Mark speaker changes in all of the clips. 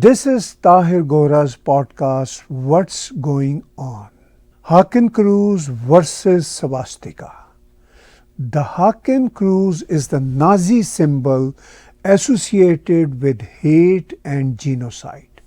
Speaker 1: This is Tahir Gora's podcast, What's Going On? Hakenkreuz versus Swastika. The Hakenkreuz is the Nazi symbol associated with hate and genocide,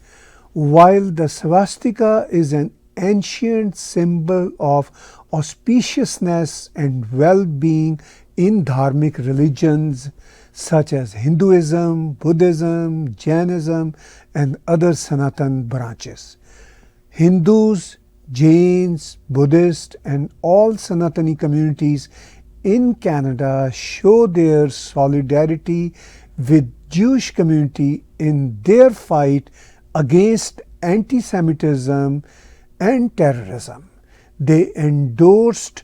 Speaker 1: while the swastika is an ancient symbol of auspiciousness and well-being in dharmic religions such as Hinduism, Buddhism, Jainism, and other Sanatan branches. Hindus, Jains, Buddhists, and all Sanatani communities in Canada show their solidarity with Jewish community in their fight against anti-Semitism and terrorism. They endorsed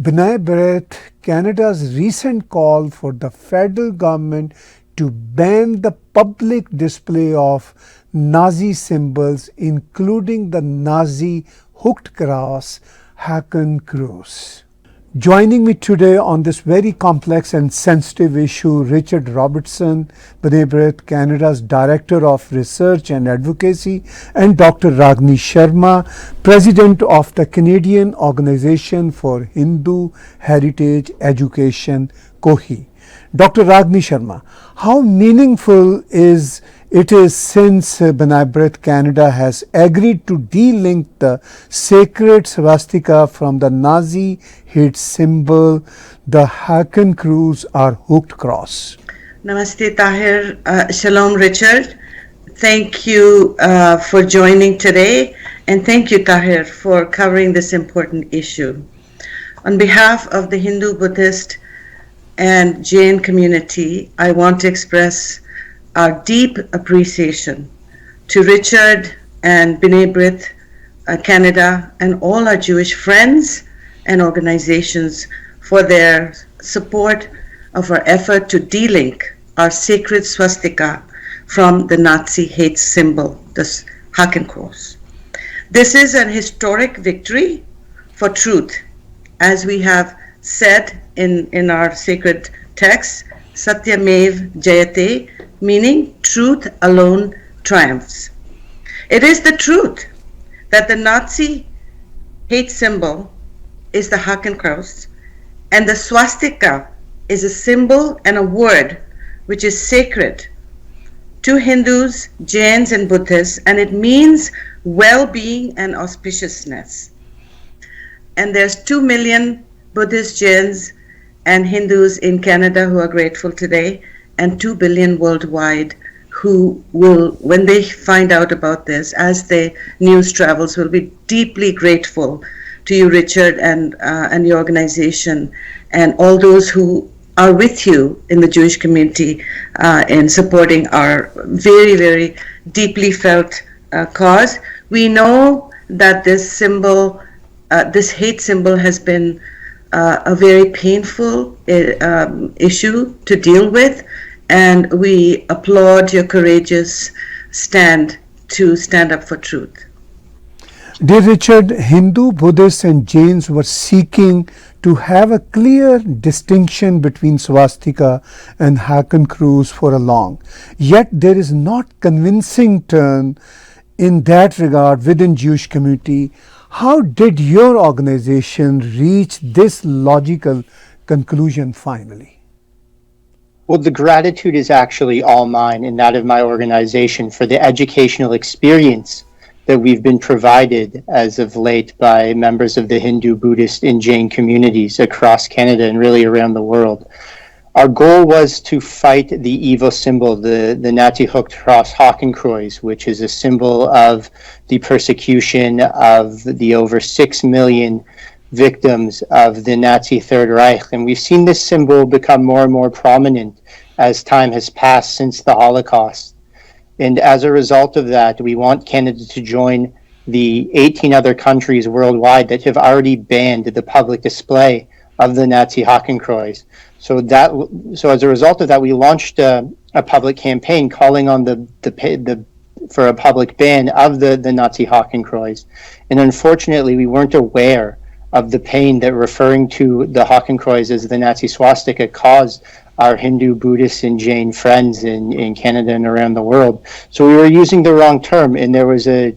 Speaker 1: B'nai B'rith, Canada's recent call for the federal government to ban the public display of Nazi symbols, including the Nazi hooked cross Hakenkreuz. Joining me today on this very complex and sensitive issue, Richard Robertson, B'nai B'rith Canada's Director of Research and Advocacy, and Dr. Ragini Sharma, President of the Canadian Organization for Hindu Heritage Education, COHI. Dr. Ragini Sharma, how meaningful is since B'nai B'rith Canada has agreed to de-link the sacred swastika from the Nazi hate symbol, the Hakenkreuz or hooked cross?
Speaker 2: Namaste Tahir, Shalom Richard. Thank you for joining today, and thank you Tahir for covering this important issue. On behalf of the Hindu, Buddhist, and Jain community, I want to express our deep appreciation to Richard and B'nai B'rith Canada and all our Jewish friends and organizations for their support of our effort to de-link our sacred swastika from the Nazi hate symbol, the Hakenkreuz. This is an historic victory for truth, as we have said in our sacred text, Satyamev Jayate, meaning truth alone triumphs. It is the truth that the Nazi hate symbol is the Hakenkreuz, and the swastika is a symbol and a word which is sacred to Hindus, Jains, and Buddhists, and it means well-being and auspiciousness. And there's 2 million Buddhists, Jains, and Hindus in Canada who are grateful today, and 2 billion worldwide who will, when they find out about this, as the news travels, will be deeply grateful to you, Richard, and your organization, and all those who are with you in the Jewish community in supporting our very, very deeply felt cause. We know that this symbol, this hate symbol, has been a very painful issue to deal with, and we applaud your courageous stand up for truth.
Speaker 1: Dear Richard, Hindu, Buddhists and Jains were seeking to have a clear distinction between swastika and Hakenkreuz for a long. Yet there is not convincing turn in that regard within Jewish community. How did your organization reach this logical conclusion finally?
Speaker 3: Well, the gratitude is actually all mine and that of my organization for the educational experience that we've been provided as of late by members of the Hindu, Buddhist, and Jain communities across Canada and really around the world. Our goal was to fight the evil symbol, the Nazi hooked cross Hakenkreuz, which is a symbol of the persecution of the over 6 million victims of the Nazi Third Reich. And we've seen this symbol become more and more prominent as time has passed since the Holocaust. And as a result of that, we want Canada to join the 18 other countries worldwide that have already banned the public display of the Nazi Hakenkreuz. So as a result of that, we launched a public campaign calling on for a public ban of the Nazi Hakenkreuz. And unfortunately, we weren't aware of the pain that referring to the Hakenkreuz as the Nazi swastika caused our Hindu, Buddhist, and Jain friends in Canada and around the world. So we were using the wrong term, and there was a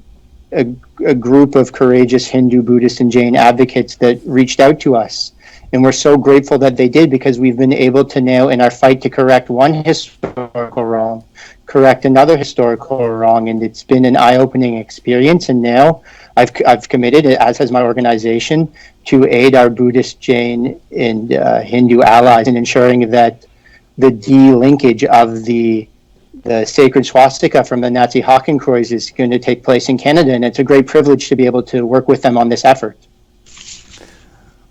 Speaker 3: group of courageous Hindu, Buddhist, and Jain advocates that reached out to us. And we're so grateful that they did, because we've been able to now, in our fight to correct one historical wrong, correct another historical wrong, and it's been an eye-opening experience. And now I've committed, as has my organization, to aid our Buddhist, Jain, and Hindu allies in ensuring that the de-linkage of the sacred swastika from the Nazi Hakenkreuz is going to take place in Canada, and it's a great privilege to be able to work with them on this effort.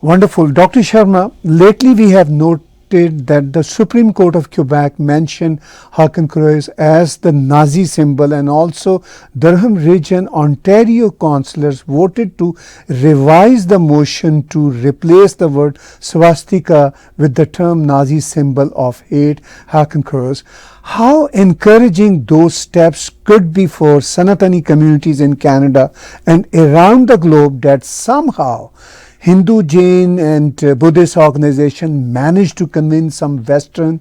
Speaker 1: Wonderful. Dr. Sharma, lately we have noted that the Supreme Court of Quebec mentioned Hakenkreuz as the Nazi symbol, and also Durham Region Ontario councillors voted to revise the motion to replace the word swastika with the term Nazi symbol of hate, Hakenkreuz. How encouraging those steps could be for Sanatani communities in Canada and around the globe, that somehow Hindu, Jain, and Buddhist organization managed to convince some Western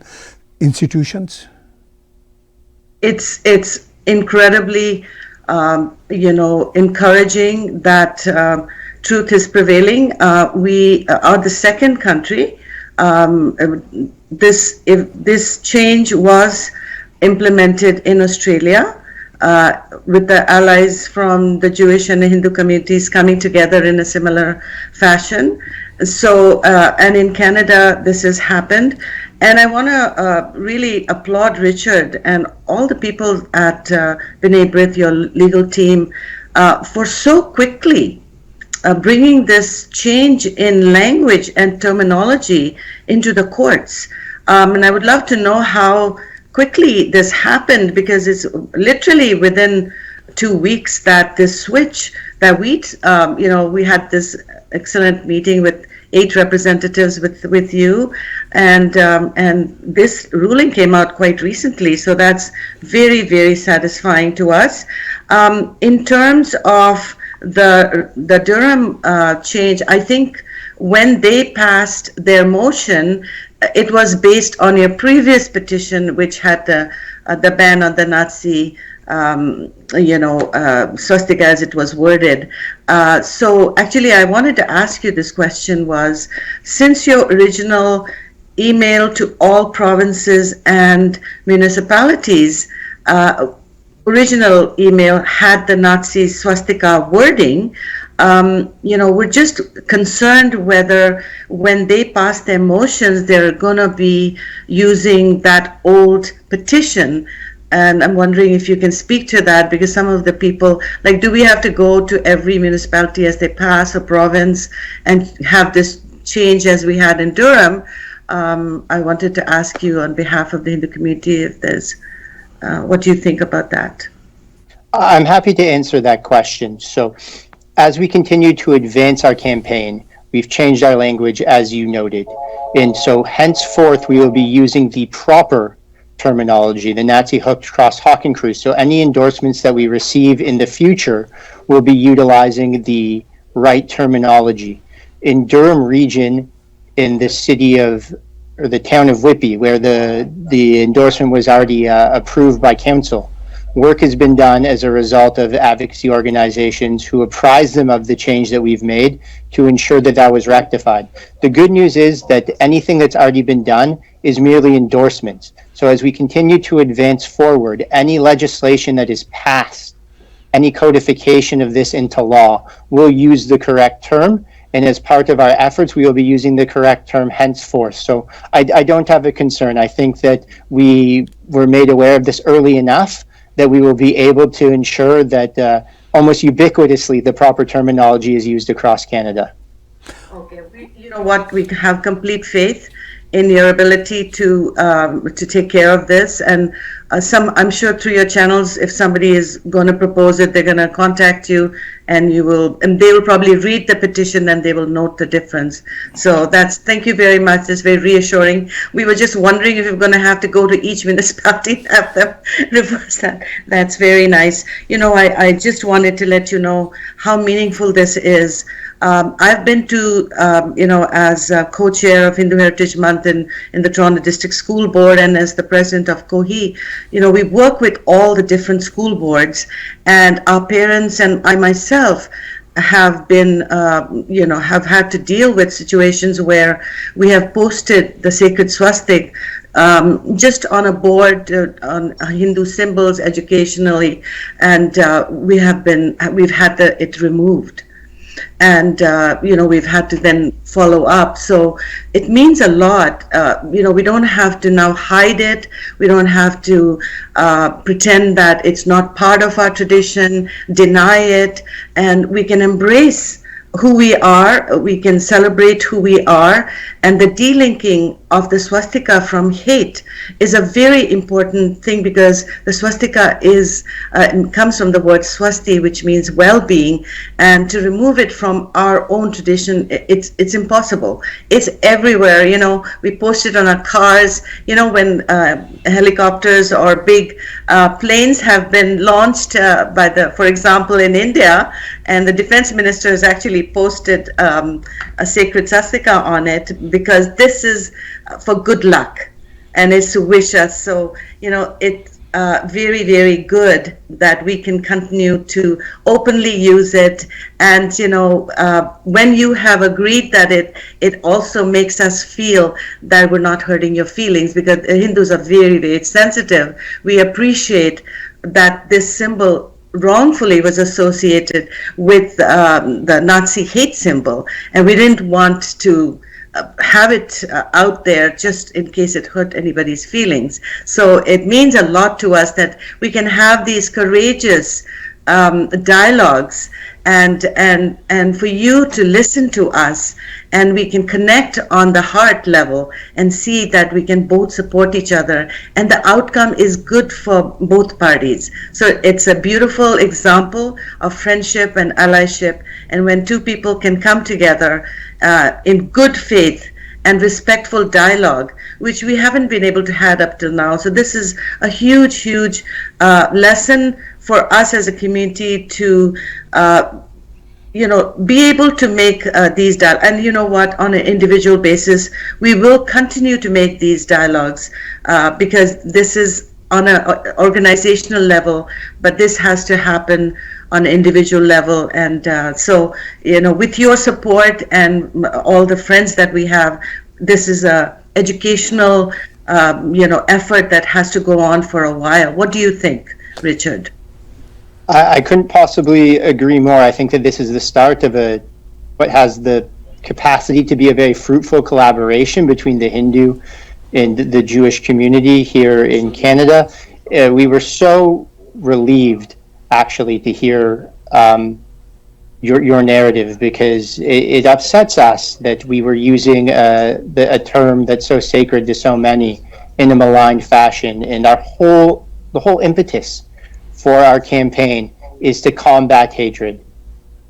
Speaker 1: institutions?
Speaker 2: It's incredibly, encouraging that truth is prevailing. We are the second country. This change was implemented in Australia, with the allies from the Jewish and the Hindu communities coming together in a similar fashion. So, and in Canada, this has happened. And I want to really applaud Richard and all the people at B'nai B'rith, your legal team, for so quickly bringing this change in language and terminology into the courts. And I would love to know how quickly this happened, because it's literally within 2 weeks that this switch that we had this excellent meeting with 8 representatives with you, and this ruling came out quite recently. So that's very, very satisfying to us. In terms of the Durham change, I think when they passed their motion, it was based on your previous petition, which had the ban on the Nazi, swastika as it was worded. So actually, I wanted to ask you this question was, since your original email to all provinces and municipalities, original email had the Nazi swastika wording, we're just concerned whether when they pass their motions, they're going to be using that old petition. And I'm wondering if you can speak to that, because some of the people, like, do we have to go to every municipality as they pass a province and have this change as we had in Durham? I wanted to ask you on behalf of the Hindu community if there's, what do you think about that?
Speaker 3: I'm happy to answer that question. So, as we continue to advance our campaign, we've changed our language, as you noted. And so henceforth, we will be using the proper terminology, the Nazi hooked cross Hakenkreuz. So any endorsements that we receive in the future will be utilizing the right terminology. In Durham region, in the city of, or the town of Whitby, where the endorsement was already approved by council, work has been done as a result of advocacy organizations who apprised them of the change that we've made to ensure that that was rectified. The good news is that anything that's already been done is merely endorsements. So as we continue to advance forward, any legislation that is passed, any codification of this into law, will use the correct term. And as part of our efforts, we will be using the correct term henceforth. So I don't have a concern. I think that we were made aware of this early enough that we will be able to ensure that almost ubiquitously the proper terminology is used across Canada.
Speaker 2: Okay, you know what, we have complete faith in your ability to take care of this, and I'm sure through your channels, if somebody is going to propose it, they're going to contact you, and they will probably read the petition and they will note the difference. So thank you very much. That's very reassuring. We were just wondering if you're going to have to go to each municipality and have them reverse that. That's very nice. I just wanted to let you know how meaningful this is. I've been to, as co-chair of Hindu Heritage Month in the Toronto District School Board, and as the president of COHI, we work with all the different school boards, and our parents and I myself have been, have had to deal with situations where we have posted the sacred swastika just on a board on Hindu symbols educationally, and we've had it removed. And we've had to then follow up. So it means a lot. We don't have to now hide it. We don't have to pretend that it's not part of our tradition, deny it, and we can embrace who we are, we can celebrate who we are, and the delinking of the swastika from hate is a very important thing, because the swastika comes from the word swasti, which means well-being, and to remove it from our own tradition, it's impossible. It's everywhere. We post it on our cars. When helicopters or big planes have been launched for example, in India, and the defense minister has actually posted a sacred swastika on it, because this is for good luck and it's to wish us. So it's very, very good that we can continue to openly use it. And when you have agreed that it also makes us feel that we're not hurting your feelings, because Hindus are very, very sensitive. We appreciate that this symbol wrongfully was associated with the Nazi hate symbol, and we didn't want to have it out there just in case it hurt anybody's feelings. So it means a lot to us that we can have these courageous dialogues, and for you to listen to us, and we can connect on the heart level and see that we can both support each other, and the outcome is good for both parties. So it's a beautiful example of friendship and allyship, and when two people can come together in good faith and respectful dialogue, which we haven't been able to have up till now. So this is a huge, huge lesson for us as a community to be able to make these dialogues. And you know what, on an individual basis, we will continue to make these dialogues because this is on an organizational level, but this has to happen on an individual level. And so, with your support and all the friends that we have, this is a educational, effort that has to go on for a while. What do you think, Richard?
Speaker 3: I couldn't possibly agree more. I think that this is the start of what has the capacity to be a very fruitful collaboration between the Hindu and the Jewish community here in Canada. We were so relieved, actually, to hear your narrative, because it upsets us that we were using a term that's so sacred to so many in a malign fashion, and the whole impetus for our campaign is to combat hatred.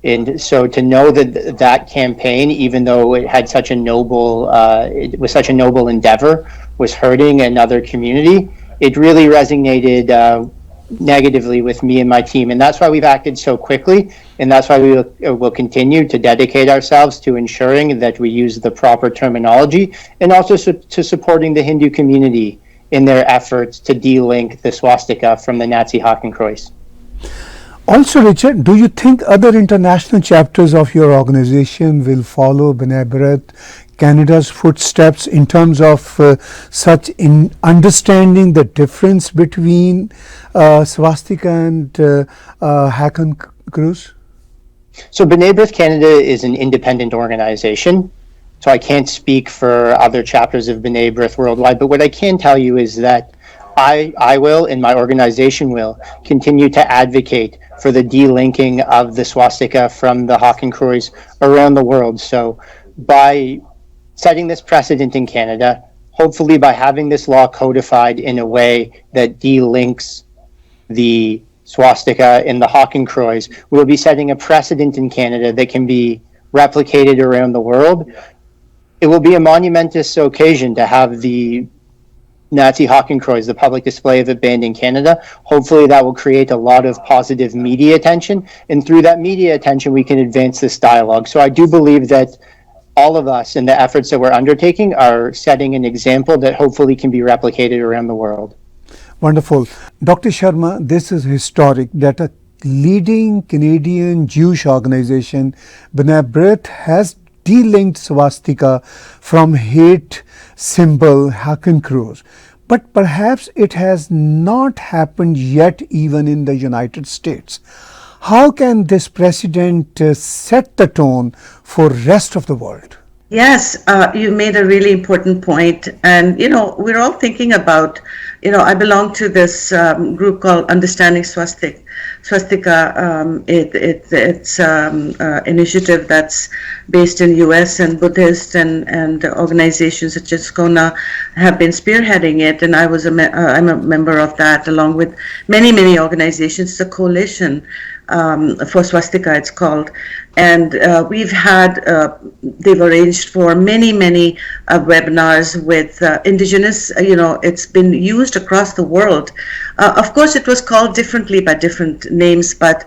Speaker 3: And so to know that campaign, even though it had such a noble, it was such a noble endeavor, was hurting another community, it really resonated negatively with me and my team. And that's why we've acted so quickly. And that's why we will continue to dedicate ourselves to ensuring that we use the proper terminology, and also to supporting the Hindu community in their efforts to de-link the swastika from the Nazi Hakenkreuz.
Speaker 1: Also, Richard, do you think other international chapters of your organization will follow B'nai B'rith Canada's footsteps in terms of such in understanding the difference between swastika and Hakenkreuz?
Speaker 3: So B'nai B'rith Canada is an independent organization, so I can't speak for other chapters of B'nai B'rith worldwide, but what I can tell you is that I will, and my organization will, continue to advocate for the delinking of the swastika from the Hakenkreuz around the world. So by setting this precedent in Canada, hopefully by having this law codified in a way that delinks the swastika in the Hakenkreuz, we'll be setting a precedent in Canada that can be replicated around the world. It will be a monumentous occasion to have the Nazi Hakenkreuz, the public display of it banned in Canada. Hopefully that will create a lot of positive media attention, and through that media attention we can advance this dialogue. So I do believe that all of us in the efforts that we're undertaking are setting an example that hopefully can be replicated around the world.
Speaker 1: Wonderful. Dr. Sharma, this is historic that a leading Canadian Jewish organization, B'nai B'rith, has delinked swastika from hate symbol Hakenkreuz. But perhaps it has not happened yet even in the United States. How can this precedent set the tone for rest of the world?
Speaker 2: Yes, you made a really important point. And, we're all thinking about, I belong to this group called Understanding Swastika. It's initiative that's based in US, and Buddhist and organizations such as Kona have been spearheading it. And I'm a member of that, along with many, many organizations. It's a coalition for swastika, it's called. And we've had, they've arranged for many, many webinars with indigenous, it's been used across the world. Of course, it was called differently by different names, but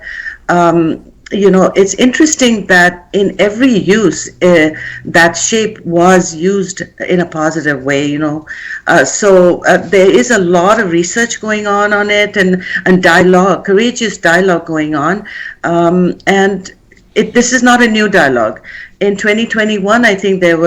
Speaker 2: it's interesting that in every use, that shape was used in a positive way, So there is a lot of research going on it, and dialogue, courageous dialogue going on. And this is not a new dialogue. In 2021, I think there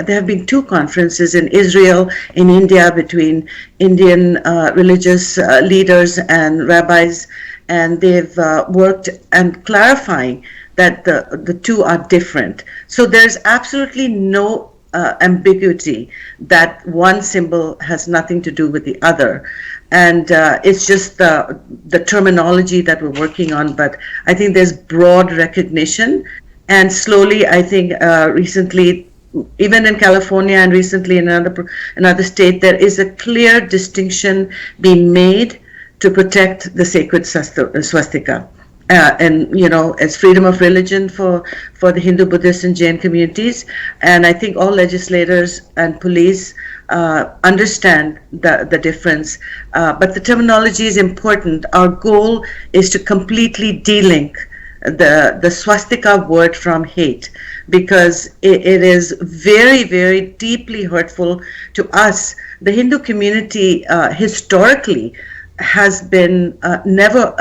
Speaker 2: have been 2 conferences in Israel, in India, between Indian religious leaders and rabbis, and they've worked and clarifying that the two are different. So there's absolutely no ambiguity that one symbol has nothing to do with the other. And it's just the terminology that we're working on, but I think there's broad recognition. And slowly, I think recently, even in California and recently in another state, there is a clear distinction being made to protect the sacred swastika. And it's freedom of religion for the Hindu, Buddhist, and Jain communities. And I think all legislators and police understand the difference. But the terminology is important. Our goal is to completely delink the swastika word from hate, because it is very, very deeply hurtful to us. The Hindu community historically has been never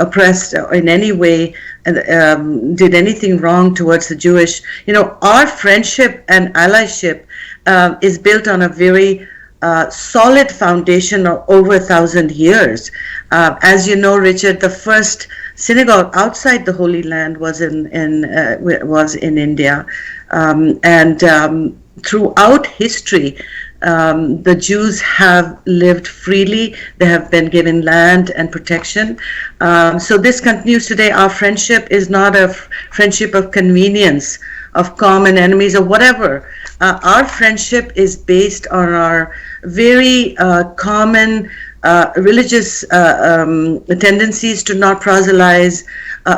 Speaker 2: oppressed in any way, did anything wrong towards the Jewish. Our friendship and allyship is built on a very solid foundation of over 1,000 years. As you know, Richard, the first synagogue outside the Holy Land was in India, and throughout history, the Jews have lived freely. They have been given land and protection. So this continues today. Our friendship is not a friendship of convenience, of common enemies or whatever. Our friendship is based on our very common religious tendencies to not proselytize,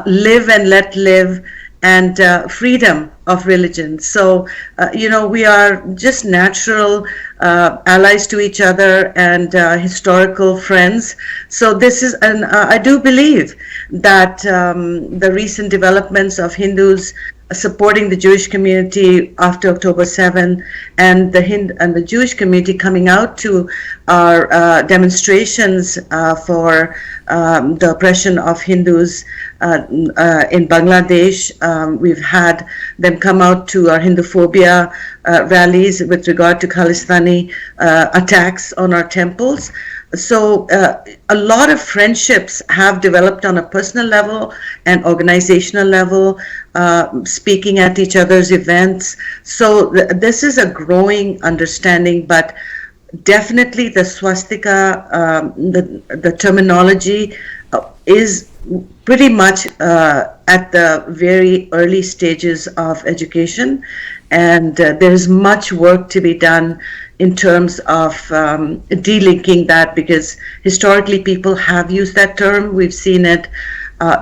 Speaker 2: live and let live, and freedom of religion. So, we are just natural allies to each other and historical friends. So this is, and I do believe that the recent developments of Hindus supporting the Jewish community after October 7, and the Jewish community coming out to our demonstrations for the oppression of Hindus in Bangladesh. We've had them come out to our Hinduphobia rallies with regard to Khalistani attacks on our temples. So a lot of friendships have developed on a personal level and organizational level, speaking at each other's events. So this is a growing understanding, but definitely the swastika, the terminology is pretty much at the very early stages of education, and there's much work to be done in terms of delinking that, because historically people have used that term. We've seen it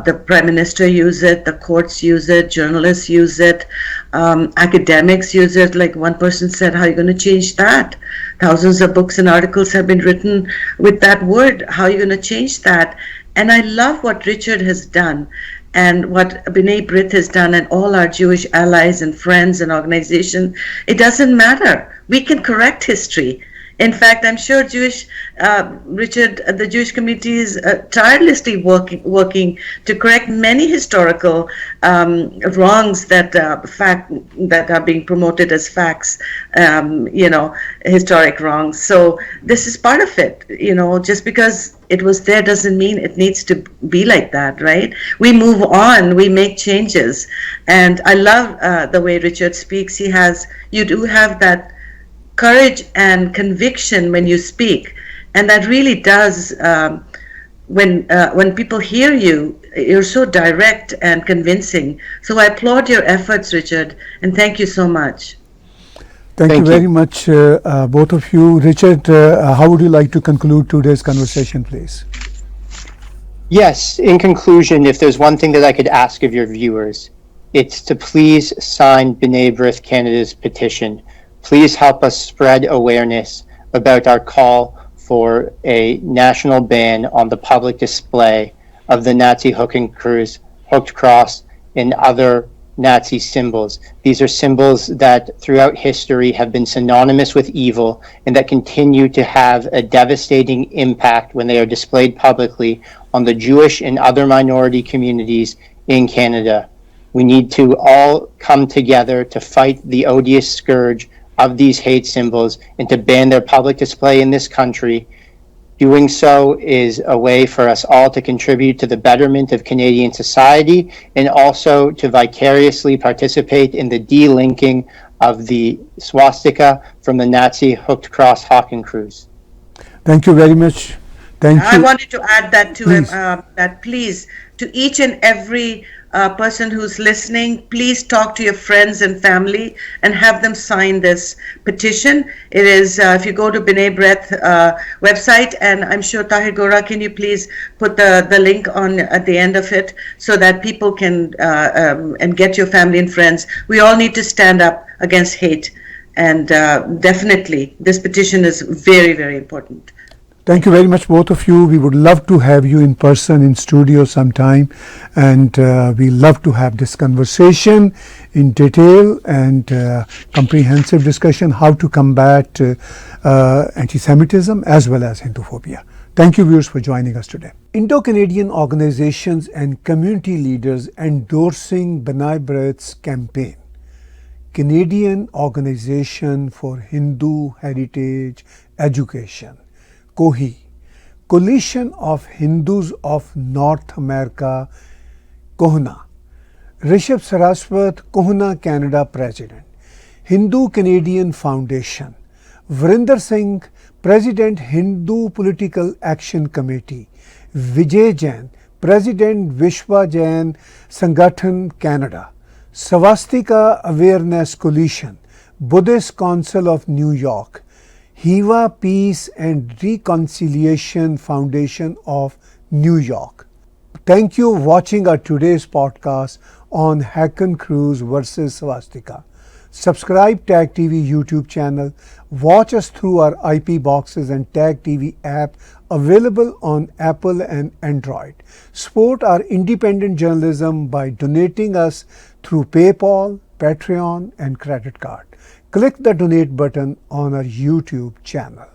Speaker 2: The Prime Minister use it, the courts use it, journalists use it, academics use it. Like one person said, how are you going to change that? Thousands of books and articles have been written with that word. How are you going to change that? And I love what Richard has done and what B'nai B'rith has done and all our Jewish allies and friends and organizations. It doesn't matter. We can correct history. In fact, I'm sure Richard, the Jewish community is tirelessly working to correct many historical wrongs that are being promoted as facts, historic wrongs. So this is part of it. Just because it was there doesn't mean it needs to be like that, right? We move on, we make changes. And I love the way Richard speaks. You do have that courage and conviction when you speak, and that really does. When people hear you, you're so direct and convincing. So I applaud your efforts, Richard, and thank you so much.
Speaker 1: Thank you very much, both of you. Richard, how would you like to conclude today's conversation, please?
Speaker 3: Yes, in conclusion, if there's one thing that I could ask of your viewers, it's to please sign B'nai B'rith Canada's petition. Please help us spread awareness about our call for a national ban on the public display of the Nazi hooked cross, and other Nazi symbols. These are symbols that throughout history have been synonymous with evil and that continue to have a devastating impact when they are displayed publicly on the Jewish and other minority communities in Canada. We need to all come together to fight the odious scourge of these hate symbols and to ban their public display in this country. Doing so is a way for us all to contribute to the betterment of Canadian society and also to vicariously participate in the delinking of the swastika from the Nazi hooked cross Hakenkreuz.
Speaker 1: Thank you very much. Thank you.
Speaker 2: I wanted to add that to him, that please, to each and every person who's listening, please talk to your friends and family and have them sign this petition. It is, if you go to B'nai B'rith website, and I'm sure Tahir Gora, can you please put the link on at the end of it so that people can, and get your family and friends. We all need to stand up against hate, and definitely this petition is very, very important.
Speaker 1: Thank you very much, both of you. We would love to have you in person in studio sometime, and we love to have this conversation in detail and comprehensive discussion how to combat anti-Semitism as well as Hinduphobia. Thank you, viewers, for joining us today. Indo-Canadian organizations and community leaders endorsing B'nai B'rith's campaign. Canadian Organization for Hindu Heritage Education, COHI, Coalition of Hindus of North America, Kohana, Rishabh Saraswat, Kohana, Canada President, Hindu Canadian Foundation, Vrinder Singh, President, Hindu Political Action Committee, Vijay Jain, President, Vishwa Jain Sangathan, Canada, Swastika Awareness Coalition, Buddhist Council of New York, Hiva Peace and Reconciliation Foundation of New York. Thank you for watching our today's podcast on Hakenkreuz versus Swastika. Subscribe Tag TV YouTube channel. Watch us through our IP boxes and Tag TV app available on Apple and Android. Support our independent journalism by donating us through PayPal, Patreon, and credit card. Click the donate button on our YouTube channel.